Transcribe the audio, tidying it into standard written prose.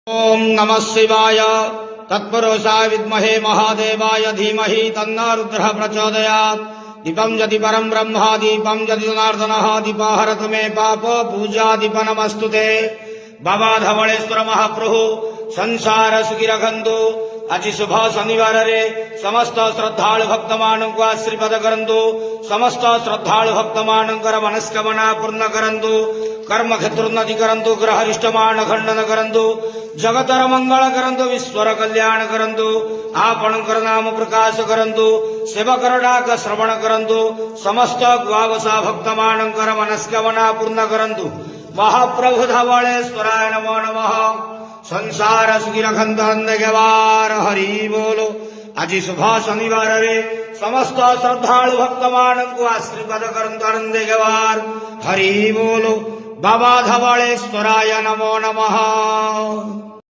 ओम नमः शिवाय। तत्पुरुषाय विद्महे महादेवाय धीमहि तन्नो रुद्रः प्रचोदयात्। दीपं यदि परं ब्रह्म दीपं यदि जनार्दनः दीपहरतु मे पाप पूजा दीप नमस्तुते। बाबा धवलेश्वर महाप्रभु संसार सुखी रखंतु। आज शुभ शनिवार रे समस्त श्रद्धालु भक्त मानक आशीर्वाद करंतु। समस्त श्रद्धालु भक्त मानकर मनस्कामना पूर्ण करंतु। कर्म क्षेत्र उन्नति करंतु। ग्रह अरिष्टमान खंडन करंतु। जगतर मंगल करंतु। विश्वर कल्याण करंतु। आपणकर नाम प्रकाश करंतु। सेवकर डाक श्रवण करंतु। समस्त ग्वावसा भक्त मानकर मनस्कामना पूर्ण करंतु। महाप्रभु धवलेश्वराय नमो नमः। संसार सुखी रखंतु हंदगवार हरि बोलो। आज शुभ शनिवार रे समस्त श्रद्धालु भक्त मानक आशीर्वाद करंतु हंदगवार हरि बोलो। बाबा धवलेश्वराय नमो नमः।